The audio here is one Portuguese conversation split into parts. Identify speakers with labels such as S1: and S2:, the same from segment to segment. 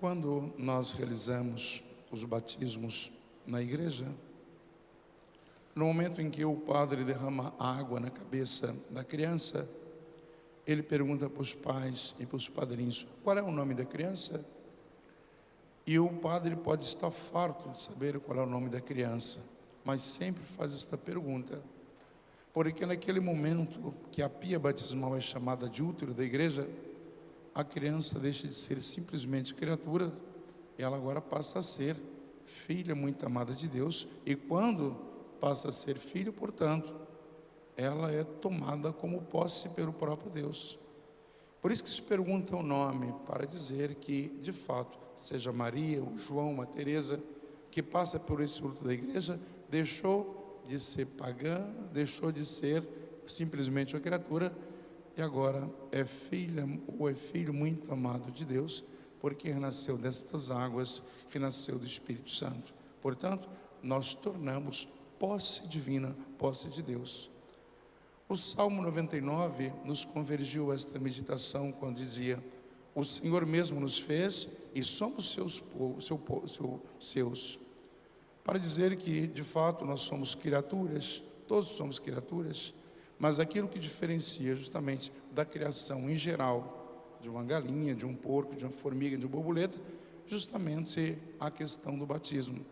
S1: Quando nós realizamos os batismos na igreja, no momento em que o padre derrama água na cabeça da criança, ele pergunta para os pais e para os padrinhos: qual é o nome da criança? E o padre pode estar farto de saber qual é o nome da criança, mas sempre faz esta pergunta, porque naquele momento que a pia batismal é chamada de útero da igreja, a criança deixa de ser simplesmente criatura, ela agora passa a ser filha muito amada de Deus, e quando passa a ser filho, portanto, ela é tomada como posse pelo próprio Deus. Por isso que se pergunta o nome, para dizer que, de fato, seja Maria, ou João, uma Teresa, que passa por esse luto da igreja, deixou de ser pagã, deixou de ser simplesmente uma criatura, e agora é filha ou é filho muito amado de Deus, porque renasceu destas águas, renasceu do Espírito Santo. Portanto, nós tornamos posse divina, posse de Deus. O Salmo 99 nos convergiu a esta meditação quando dizia: o Senhor mesmo nos fez e somos seus. Para dizer que, de fato, nós somos criaturas, todos somos criaturas, mas aquilo que diferencia justamente da criação em geral, de uma galinha, de um porco, de uma formiga, de uma borboleta, justamente a questão do batismo.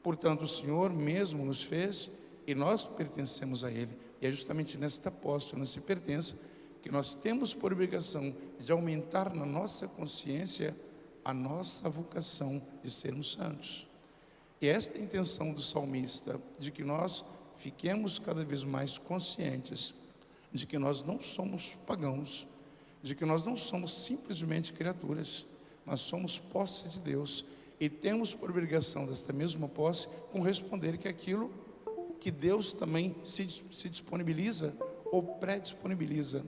S1: Portanto, o Senhor mesmo nos fez e nós pertencemos a Ele. E é justamente nesta posse, nessa pertença, que nós temos por obrigação de aumentar na nossa consciência a nossa vocação de sermos santos. E esta é a intenção do salmista, de que nós fiquemos cada vez mais conscientes de que nós não somos pagãos, de que nós não somos simplesmente criaturas, nós somos posse de Deus e temos por obrigação desta mesma posse corresponder que aquilo que Deus também se disponibiliza ou pré-disponibiliza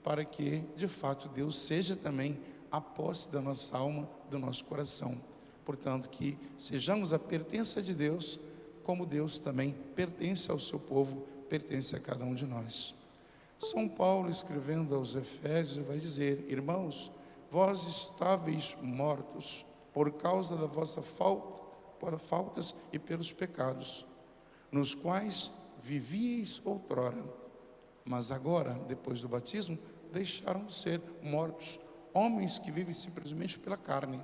S1: para que, de fato, Deus seja também a posse da nossa alma, do nosso coração. Portanto, que sejamos a pertença de Deus, como Deus também pertence ao seu povo, pertence a cada um de nós. São Paulo, escrevendo aos Efésios, vai dizer: irmãos, vós estáveis mortos por causa da vossa faltas e pelos pecados, nos quais vivíeis outrora, mas agora, depois do batismo, deixaram de ser mortos, homens que vivem simplesmente pela carne,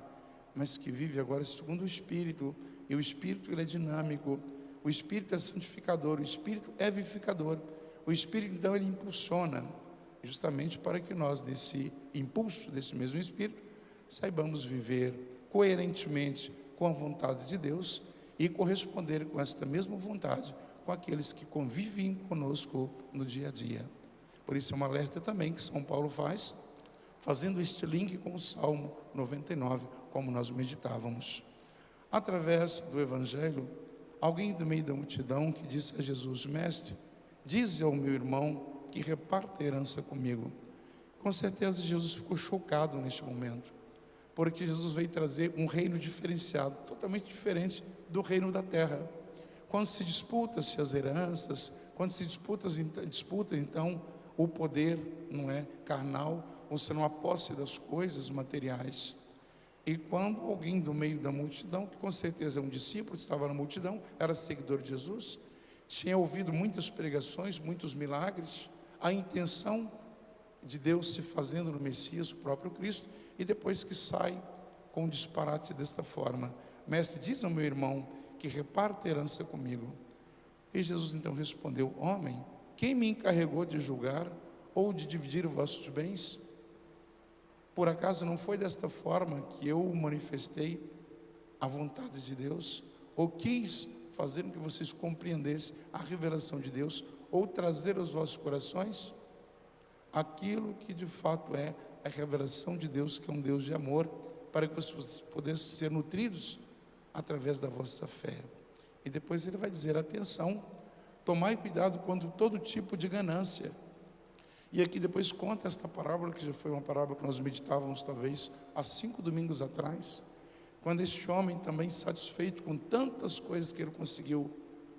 S1: mas que vivem agora segundo o Espírito, e o Espírito ele é dinâmico, o Espírito é santificador, o Espírito é vivificador, o Espírito então ele impulsiona, justamente para que nós, nesse impulso desse mesmo Espírito, saibamos viver coerentemente com a vontade de Deus e corresponder com esta mesma vontade com aqueles que convivem conosco no dia a dia. Por isso é um alerta também que São Paulo faz, fazendo este link com o Salmo 99, como nós meditávamos. Através do Evangelho, alguém do meio da multidão que disse a Jesus: mestre, dize ao meu irmão que reparta a herança comigo. Com certeza Jesus ficou chocado neste momento, porque Jesus veio trazer um reino diferenciado, totalmente diferente do reino da terra. Quando se disputa-se as heranças, quando se disputa então o poder, não é, carnal, ou senão a posse das coisas materiais. E quando alguém do meio da multidão, que com certeza é um discípulo, estava na multidão, era seguidor de Jesus, tinha ouvido muitas pregações, muitos milagres, a intenção de Deus se fazendo no Messias, o próprio Cristo, e depois que sai com um disparate desta forma: mestre, diz ao meu irmão que reparta a herança comigo. E Jesus então respondeu: homem, quem me encarregou de julgar ou de dividir os vossos bens? Por acaso não foi desta forma que eu manifestei a vontade de Deus, ou quis fazer com que vocês compreendessem a revelação de Deus, ou trazer aos vossos corações aquilo que de fato é a revelação de Deus, que é um Deus de amor, para que vocês pudessem ser nutridos através da vossa fé. E depois ele vai dizer: atenção, tomai cuidado contra todo tipo de ganância. E aqui depois conta esta parábola, que já foi uma parábola que nós meditávamos talvez há 5 domingos atrás, quando este homem também satisfeito com tantas coisas que ele conseguiu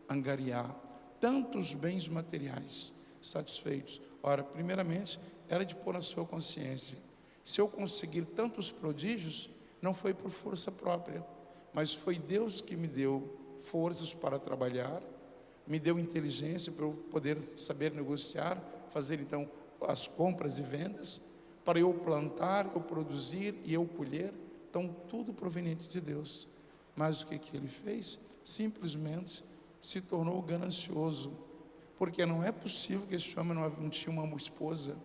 S1: angariar, tantos bens materiais, satisfeitos. Ora, primeiramente, era de pôr na sua consciência: se eu conseguir tantos prodígios, não foi por força própria, mas foi Deus que me deu forças para trabalhar, me deu inteligência para eu poder saber negociar, fazer então as compras e vendas, para eu plantar, eu produzir e eu colher, então tudo proveniente de Deus. Mas o que ele fez? Simplesmente se tornou ganancioso, porque não é possível que esse homem não tinha uma esposa,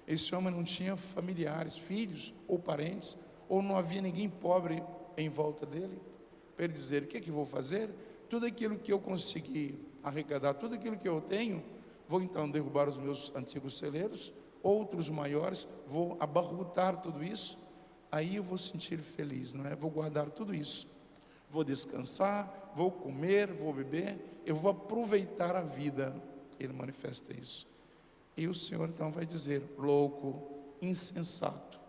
S1: esse homem não tinha familiares, filhos ou parentes, ou não havia ninguém pobre em volta dele, para ele dizer: o que é que vou fazer? Tudo aquilo que eu consegui arrecadar, tudo aquilo que eu tenho, vou então derrubar os meus antigos celeiros, outros maiores, vou abarrotar tudo isso, aí eu vou sentir feliz, não é? Vou guardar tudo isso, vou descansar, vou comer, vou beber, eu vou aproveitar a vida. Ele manifesta isso. E o Senhor então vai dizer: louco, insensato,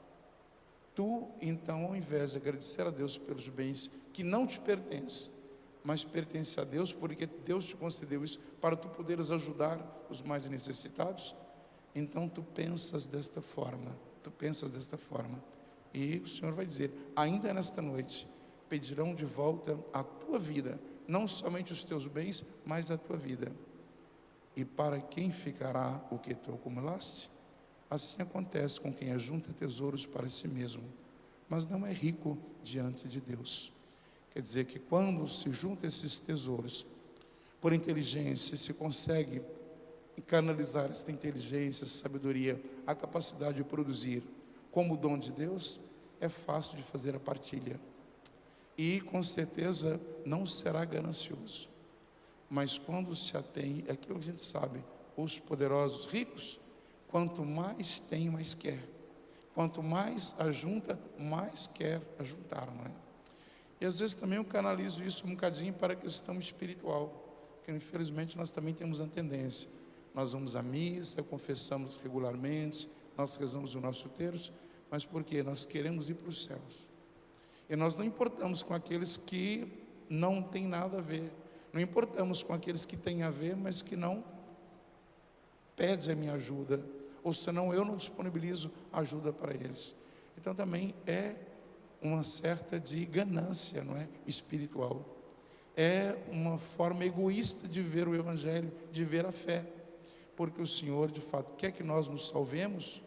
S1: tu então, ao invés de agradecer a Deus pelos bens que não te pertencem, mas pertence a Deus, porque Deus te concedeu isso para tu poderes ajudar os mais necessitados, então tu pensas desta forma, e o Senhor vai dizer: ainda nesta noite pedirão de volta a tua vida, não somente os teus bens, mas a tua vida. E para quem ficará o que tu acumulaste? Assim acontece com quem ajunta tesouros para si mesmo, mas não é rico diante de Deus. Quer dizer que quando se junta esses tesouros, por inteligência, se consegue canalizar esta inteligência, essa sabedoria, a capacidade de produzir como dom de Deus, é fácil de fazer a partilha. E com certeza não será ganancioso. Mas quando se atém, é aquilo que a gente sabe, os poderosos ricos, quanto mais tem, mais quer. Quanto mais ajunta, mais quer ajuntar, não é? E às vezes também eu canalizo isso um bocadinho para a questão espiritual, que infelizmente nós também temos a tendência. Nós vamos à missa, confessamos regularmente, nós rezamos o nosso terço, mas por quê? Nós queremos ir para os céus. E nós não importamos com aqueles que não têm nada a ver. Não importamos com aqueles que têm a ver, mas que não pedem a minha ajuda, ou senão eu não disponibilizo ajuda para eles. Então também é uma certa de ganância, não é? Espiritual. É uma forma egoísta de ver o Evangelho, de ver a fé. Porque o Senhor, de fato, quer que nós nos salvemos,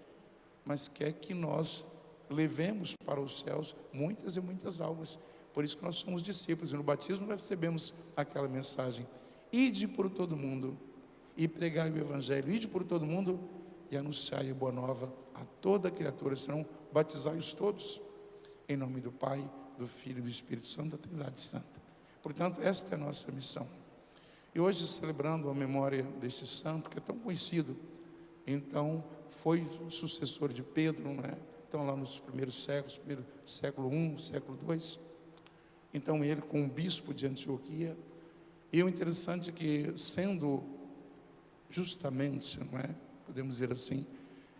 S1: mas quer que nós levemos para os céus muitas e muitas almas. Por isso que nós somos discípulos, e no batismo nós recebemos aquela mensagem: ide por todo mundo e pregai o Evangelho, ide por todo mundo e anunciai a boa nova a toda criatura, senão batizai-os todos, em nome do Pai, do Filho e do Espírito Santo, da Trindade Santa. Portanto, esta é a nossa missão. E hoje, celebrando a memória deste santo, que é tão conhecido, então foi sucessor de Pedro, não é? Então lá nos primeiros séculos, primeiro século I, século II, então ele com o bispo de Antioquia. E o interessante é que, sendo justamente, não é, podemos dizer assim,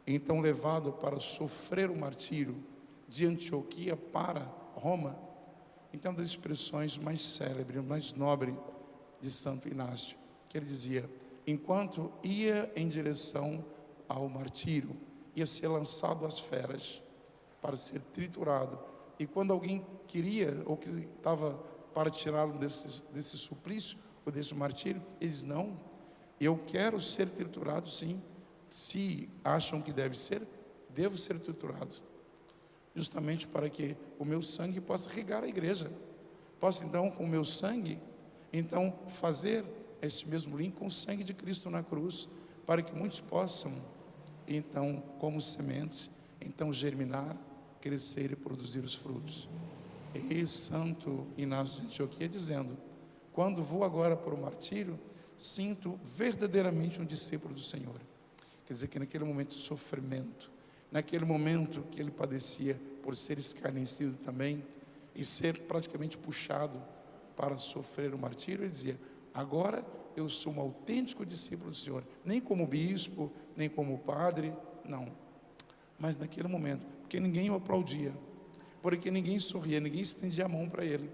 S1: então levado para sofrer o martírio de Antioquia para Roma, então das expressões mais célebres, mais nobres de Santo Inácio, que ele dizia: enquanto ia em direção ao martírio, ia ser lançado às feras para ser triturado, e quando alguém queria, ou que estava para tirá-lo desse suplício, ou desse martírio, ele diz: não, eu quero ser triturado sim, se acham que deve ser, devo ser triturado, justamente para que o meu sangue possa regar a igreja, possa então com o meu sangue, então fazer este mesmo link com o sangue de Cristo na cruz, para que muitos possam, então como sementes, então germinar, crescer e produzir os frutos. E Santo Inácio de Antioquia dizendo: quando vou agora para o martírio, sinto verdadeiramente um discípulo do Senhor. Quer dizer que naquele momento de sofrimento, naquele momento que ele padecia por ser escarnecido também, e ser praticamente puxado para sofrer o martírio, ele dizia: agora eu sou um autêntico discípulo do Senhor, nem como bispo, nem como padre, não, mas naquele momento, porque ninguém o aplaudia, porque ninguém sorria, ninguém estendia a mão para ele.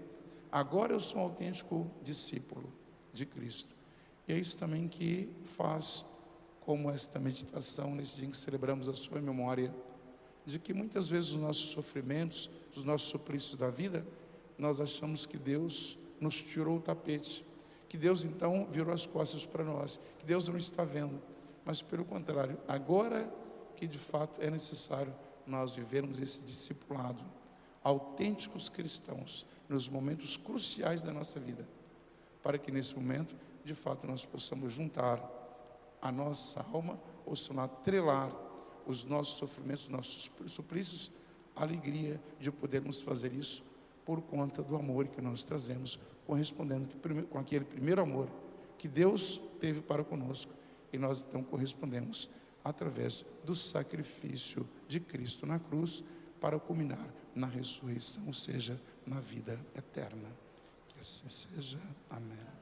S1: Agora eu sou um autêntico discípulo de Cristo. E é isso também que faz, como esta meditação, nesse dia em que celebramos a sua memória, de que muitas vezes os nossos sofrimentos, os nossos suplícios da vida, nós achamos que Deus nos tirou o tapete, que Deus então virou as costas para nós, que Deus não está vendo, mas pelo contrário, agora que de fato é necessário nós vivermos esse discipulado, autênticos cristãos, nos momentos cruciais da nossa vida, para que nesse momento, de fato, nós possamos juntar a nossa alma, ou se não atrelar os nossos sofrimentos, os nossos suplícios, a alegria de podermos fazer isso por conta do amor que nós trazemos, correspondendo com aquele primeiro amor que Deus teve para conosco, e nós então correspondemos através do sacrifício de Cristo na cruz, para culminar na ressurreição, ou seja, na vida eterna. Que assim seja. Amém.